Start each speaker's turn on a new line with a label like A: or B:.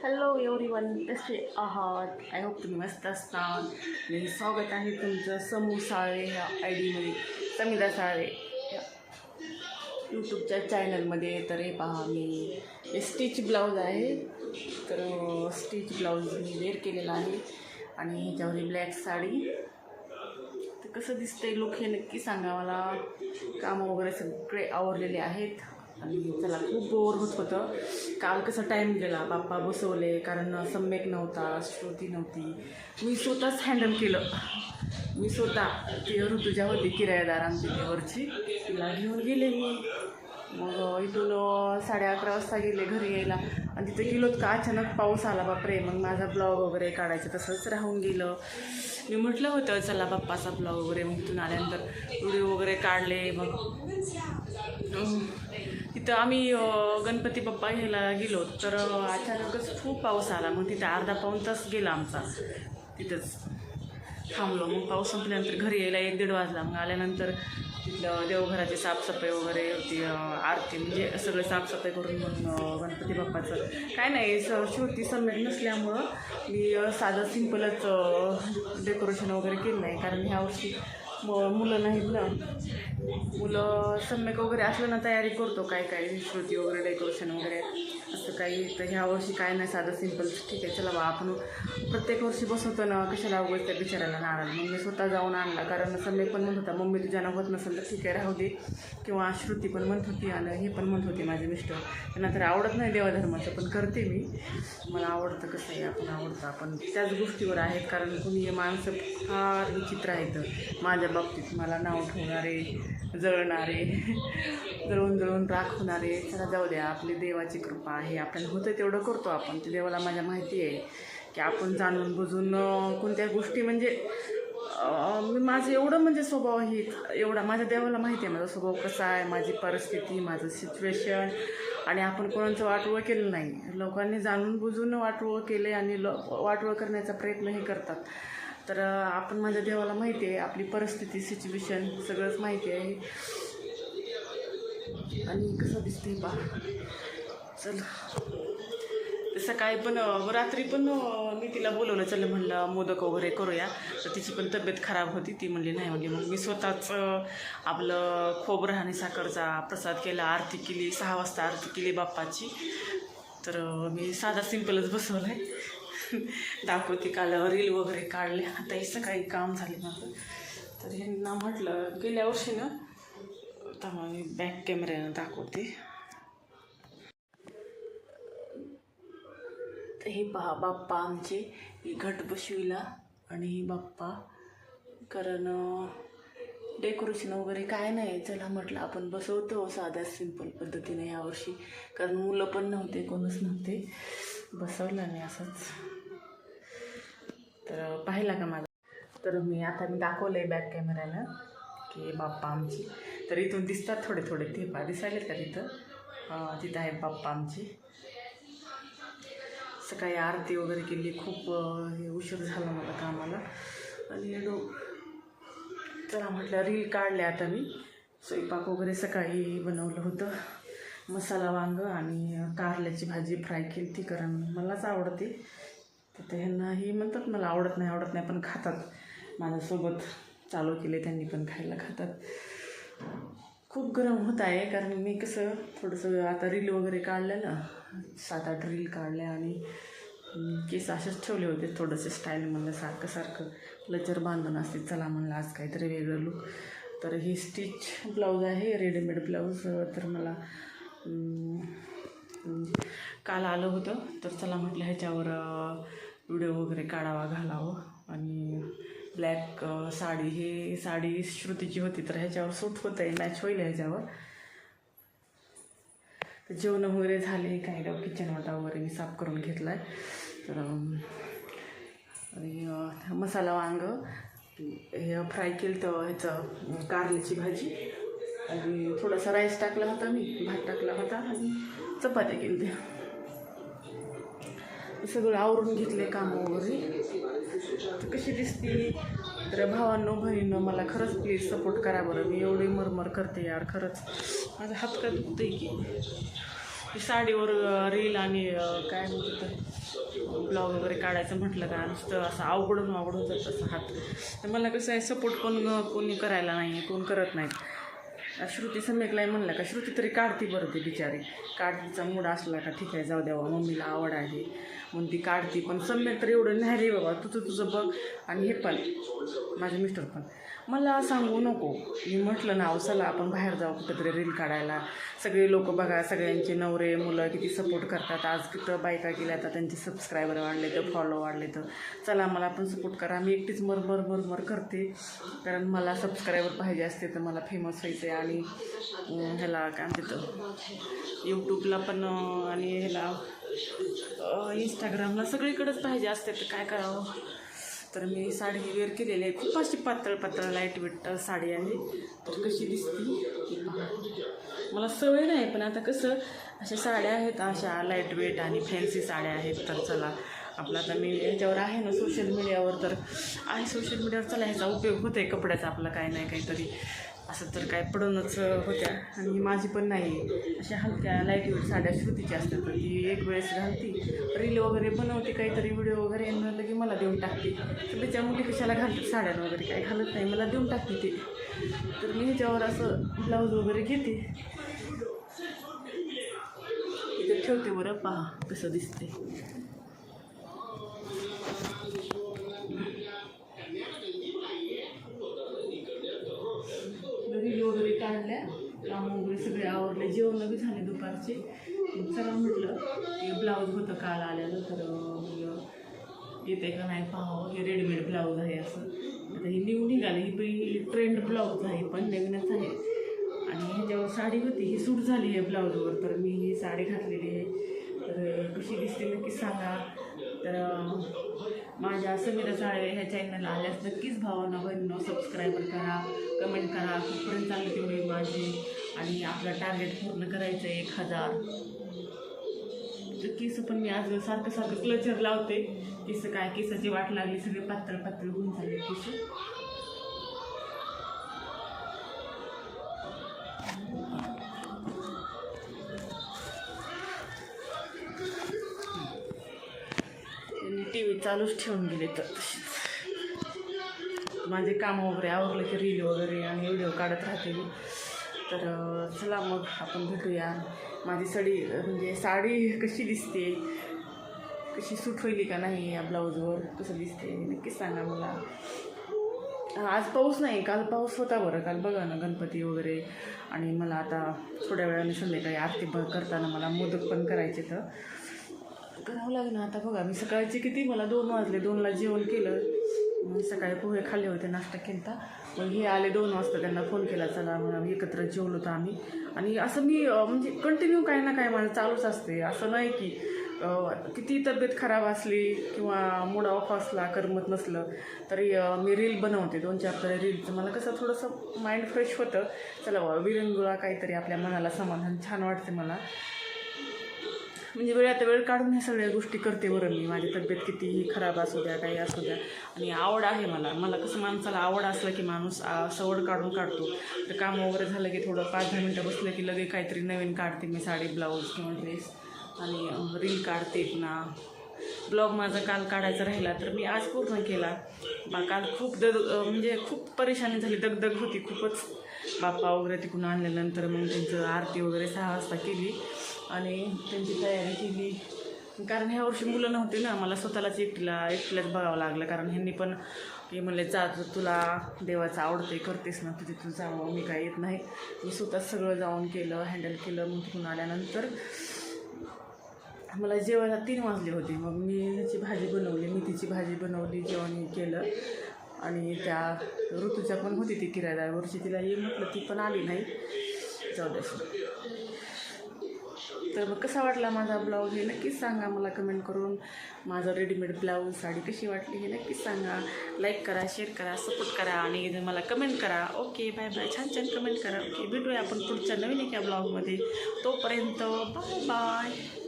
A: Hello everyone, कसे आहात? I hope तुम्ही मस्त असणार. आणि स्वागत आहे तुमचं समू साळे ह्या आय डीमध्ये, समिधा साळे या यूट्यूबच्या चॅनलमध्ये. तर हे पहा, मी स्टिच ब्लाऊज आहे. तर स्टिच ब्लाऊज मी वेअर केलेला आहे आणि ह्याच्यावर ब्लॅक साडी. तर कसं दिसतंय लुक हे नक्की सांगा मला. कामं वगैरे सगळे आवरलेले आहेत आणि चला, खूप बोर होत होतं. काल कसं टाईम गेला, बाप्पा बसवले कारण सम्यक नव्हता, श्रुती नव्हती. मी स्वतःच हँडल केलं. मी स्वतः ती ऋतुजा होती किरायेदार आमच्या वरची, तिला घेऊन गेले मी. मग इथून 11:30 वाजता गेले घरी यायला आणि तिथे गेलोत का अचानक पाऊस आला. बापरे, मग माझा ब्लॉग वगैरे काढायचं तसंच राहून गेलं. मी म्हटलं होतं चला बाप्पाचा ब्लॉग वगैरे. मग तिथून आल्यानंतर व्हिडिओ वगैरे काढले. मग तिथं आम्ही गणपती बाप्पा घ्यायला गेलो तर अचानकच खूप पाऊस आला. मग तिथं अर्धा-पाऊण तास गेला आमचा, तिथंच थांबलो. मग पाऊस संपल्यानंतर घरी यायला 1-1:30 वाजला. मग आल्यानंतर तिथलं देवघराची साफसफाई वगैरे होती, आरती म्हणजे सगळे साफसफाई करून मग गणपती बाप्पाचं काय नाही, शेवटी सम्यक नसल्यामुळं मी साधं सिंपलच डेकोरेशन वगैरे केलं नाही. कारण ह्या वर्षी मुलं नाहीत ना. मुलं सम्यक वगैरे असलं ना तयारी करतो, काय श्रुती वगैरे डेकोरेशन वगैरे असं काही. तर ह्या वर्षी काय नाही, साधं सिंपल. ठीक आहे चला बा, आपण प्रत्येक वर्षी बसवतो ना, कशाला उगाच त्या बिचारायला नाराज. मग मी स्वतः जाऊन आणला. कारण सम्यक पण म्हणत होता मम्मी तुझ्यानं होत नसेल तर ठीक आहे राहू दे, किंवा श्रुती पण म्हणत होती आणि हे पण म्हणत होते माझे मिस्टर. त्यांना तर आवडत नाही देवाधर्माचं, पण करते मी. मला आवडतं. कसं आहे, आपण आवडतं, आपण त्याच गोष्टीवर आहेत. कारण कुणी माणसं फार विचित्र आहेत माझ्या बाबतीत. मला नाव ठेवणारे, जळणारे, जळून राख होणारे. चला जाऊ द्या, आपली देवाची कृपा आहे. आपल्याला होतं तेवढं करतो आपण. ते देवाला माझ्या माहिती आहे की आपण जाणून बुजून कोणत्या गोष्टी म्हणजे मी माझं एवढं म्हणजे स्वभाव आहे एवढा. माझ्या देवाला माहिती आहे माझा स्वभाव कसा आहे, माझी परिस्थिती, माझं सिच्युएशन. आणि आपण कोणाचं वाटोळं केलं नाही. लोकांनी जाणून बुजून वाटोळं केले आणि वाटोळं करण्याचा प्रयत्न हे करतात. तर आपण माझ्या देवाला माहिती आहे आपली परिस्थिती, सिच्युएशन सगळंच माहिती आहे. आणि कसं दिसते पहा. चल सकाळी पण रात्री पण मी तिला बोलवलं, चल म्हणलं मोदक वगैरे करूया. तर तिची पण तब्येत खराब होती. ती म्हणली नाही म्हणजे. मग मी स्वतःच आपलं खोबरं आणि साखरचा प्रसाद केला, आरती केली. 6 वाजता आरती केली बाप्पाची. तर मी साधा सिंपलच बसवला आहे. दाखवते. काल रील वगैरे काढले. आता हे सकाळी काम झाले माझं. तर ह्यांना म्हटलं गेल्या वर्षी ना, आता मी बॅक कॅमेऱ्यानं दाखवते. हे पहा, बाप्पा आमचे घट बसविला आणि हे बाप्पा. कारण डेकोरेशन वगैरे काय नाही, चला म्हटलं आपण बसवतो साध्या सिंपल पद्धतीने यावर्षी. कारण मुलं पण नव्हते, कोणच नव्हते. बसवलं मी असंच. तर पाहिला का माझा? तर मी दाखवलं आहे बॅक कॅमेऱ्यानं की बाप्पा आमची. तर इथून दिसतात थोडे थोडे ते दिसायलेत का तिथं? तिथं आहेत बाप्पा आमची. सकाळी आरती वगैरे केली. खूप उशीर झाला मला कामाला. आणि चला म्हटलं रील काढले. आता मी स्वयंपाक वगैरे सकाळी बनवलं होतं. मसाला वांगं आणि कारल्याची भाजी फ्राय केली ती. कारण मलाच आवडते. तर ह्यांनाही म्हणतात मला आवडत नाही पण खातात. माझ्यासोबत चालू केले त्यांनी पण खायला, खातात. खूप गरम होत आहे कारण मी कसं थोडंसं आता रील वगैरे काढलं ना, 7-8 रील काढल्या आणि केस असेच ठेवले होते थोडंसं स्टाईल. म्हणलं सारखं लचर बांधून असते, चला म्हणलं आज काहीतरी वेगळं लुक. तर ही स्टिच ब्लाऊज आहे, रेडीमेड ब्लाऊज. तर मला काल आलं होतं, तर चला म्हटलं ह्याच्यावर व्हिडिओ वगैरे काढावा, घालावं. आणि ब्लॅक साडी, हे साडी श्रुतीची होती तर ह्याच्यावर सूट होतं आहे, मॅच होईल ह्याच्यावर. तर जेवण वगैरे झाले. काय किचन वाटा वगैरे मी साफ करून घेतला आहे. तर आणि मसाला वांगं हे फ्राय केलं. तर ह्याचं कारल्याची भाजी आणि थोडासा राईस टाकला होता मी, भात टाकला होता आणि चपात्या केली. ते सगळं आवरून घेतले काम वगैरे. तर कशी दिसती? तर भावांनो बहिणींनो, मला खरंच प्लीज सपोर्ट करा बरं. मी एवढी मरमर करते यार, खरंच माझा हात का दुखतंय की. की साडीवर रील आणि काय म्हणतो तर ब्लॉग वगैरे काढायचं म्हटलं का नुसतं असं अवघडून जातं असं हात. तर मला कसं आहे सपोर्ट कोणी करायला नाही, कोण करत नाहीत. श्रुती सम्यकलाही म्हणलं का श्रुती तरी काढती बरं ती बिचारी, काढतीचा मूड असला का ठीक आहे जाऊ द्यावा, मम्मीला आवड आहे म्हणून ती काढती. पण सम्यक तर एवढं नाही रे बाबा, तुझं बघ. आणि हे पण माझे मिस्टर पण मला सांगू नको. मी म्हटलं ना चला आपण बाहेर जाऊ कुठंतरी रील काढायला, सगळे लोक बघा सगळ्यांचे नवरे मुलं किती सपोर्ट करतात. आज किती बायका केल्या तर त्यांचे सबस्क्रायबर वाढले तर फॉलो वाढले, तर चला मला पण सपोर्ट करा. मी एकटीच मरमर करते कारण मला सबस्क्रायबर पाहिजे असते, तर मला फेमस व्हायचं आहे. आणि ह्याला काय म्हणते यूट्यूबला पण आणि ह्याला इंस्टाग्रामला सगळीकडेच पाहिजे असते, तर काय करावं. तर मी साडी वेअर केलेली आहे, खूप अशी पातळ लाईट वेट साडी आहे. तर कशी दिसती मला सवय नाही, पण आता कसं अशा साड्या आहेत अशा लाईट वेट आणि फॅन्सी साड्या आहेत. तर चला आपला आता मी ह्याच्यावर आहे ना सोशल मीडियावर, तर आहे सोशल मीडियावर चला ह्याचा उपयोग होतो आहे कपड्याचा आपला काही नाही काहीतरी असं. तर काय पडूनच होत्या आणि माझी पण नाही अशा हलक्या लाईट वेट साड्या श्रुतीच्या असतात, तर ती एक वेळेस घालती, रील वगैरे बनवते काहीतरी व्हिडिओ वगैरे म्हणलं की मला देऊन टाकते. तर त्याच्या मुली कशाला घालतात साड्या वगैरे काही घालत नाही, मला देऊन टाकते ती. तर मी ह्याच्यावर असं ब्लाऊज वगैरे घेते, इथे ठेवते बरं, पहा कसं दिसते. रील वगैरे काढल्या, काम वगैरे सगळे आवडले, जेवण बी झाले दुपारचे. चला म्हटलं हे ब्लाऊज होतं काल आल्यानं, तर येते का नाही पाहावं. हे रेडीमेड ब्लाऊज आहे असं, आता ही न्यू निघाले, ही ट्रेंड ब्लाऊज आहे पण नवीनच आहे. आणि ह्याच्यावर साडी होती, ही सूट झाली आहे ब्लाऊजवर, तर मी ही साडी घातलेली आहे. तर कशी दिसते नक्कीच सांगा. तर माझ्या समीरा साळे ह्या चॅनलला आल्यास नक्कीच भावांनो बहिणींनो सबस्क्राईबर करा, कमेंट करा. कुठपर्यंत चालली तेवढी माझी, आणि आपलं टार्गेट पूर्ण करायचं आहे 1000. तर केस पण मी आज सारखं क्लचर लावते, केस काय केसाची वाट लागली, सगळे पातळ होऊन झाले केस. टी व्ही चालूच ठेवून गेले. तर माझे कामं वगैरे आवरले की रील वगैरे आणि व्हिडिओ काढत राहते मी. तर चला मग आपण भेटूया. माझी साडी कशी दिसते, कशी सूट होईल का नाही या ब्लाऊजवर, कसं दिसते नक्कीच सांगा मला. आज पाऊस नाही, काल पाऊस होता बरं. काल बघा ना गणपती वगैरे, आणि मला आता थोड्या वेळाने संध्याकाळी आरती करताना मला मोदक पण करायचे, तर करावं लागेल. आता बघा मी सकाळचे किती, मला 2 वाजले, 2ला जेवण केलं. मी सकाळी पोहे खाल्ले होते, नाश्ता केला. मग हे आले 2 वाजता, त्यांना फोन केला चला मग एकत्र जेवलो होतो आम्ही. आणि असं मी म्हणजे कंटिन्यू काय ना काय माझं चालूच असते. असं नाही की किती तब्येत खराब असली किंवा मूड ऑफ असला, करमत नसलं तरी मी रील बनवते, 2-4 रीलचं. मला कसं थोडंसं माइंड फ्रेश होतं. चला विरंगुळा काहीतरी आपल्या मनाला समाधान, छान वाटते मला. म्हणजे वेळ काढून ह्या सगळ्या गोष्टी करते बरं मी. माझी तब्येत कितीही खराब असू द्या, काही असू द्या, आणि आवड आहे मला कसं माणसाला आवड असलं की माणूस सवड काढतो. तर काम वगैरे झालं की थोडं 5-10 मिनटं बसलं की लगेच काहीतरी नवीन काढते मी, साडी, ब्लाऊज किंवा ड्रेस, आणि रील काढते पुन्हा. ब्लॉग माझा काल काढायचा राहिला तर मी आज पूर्ण केला. काल खूप म्हणजे खूप परेशानी झाली, दगदग होती खूपच. बाप्पा वगैरे तिकडून आणल्यानंतर मग त्यांचं आरती वगैरे 6 वाजता केली आणि त्यांची तयारी केली. कारण ह्या वर्षी मुलं नव्हती ना, मला स्वतःलाच एकटीलाच बघावं लागलं. कारण ह्यांनी पण हे म्हणले जा तुला देवाचं आवडते, करतेस ना तू, तिथून जावं, मी काय येत नाही. मी स्वतःच सगळं जाऊन केलं, हँडल केलं. मग तिथून आल्यानंतर मला जेवायला 3 वाजले होते. मग मी ह्याची भाजी बनवली, मेथीची भाजी बनवली, जेवण केलं. आणि त्या ऋतूच्या पण होती ती किरायदारवरची, तिला ये म्हटलं, ती पण आली नाही, जाऊ द्या. तर मग कसा वाटला माझा ब्लाऊज हे नक्कीच सांगा मला कमेंट करून. माझं रेडीमेड ब्लाऊज साडी कशी वाटली हे नक्कीच सांगा. लाईक करा, शेअर करा, सपोर्ट करा आणि मला कमेंट करा. Okay, bye bye. छान कमेंट करा. ओके, भेटूया आपण पुढच्या नवीन एका ब्लॉगमध्ये. तोपर्यंत बाय बाय.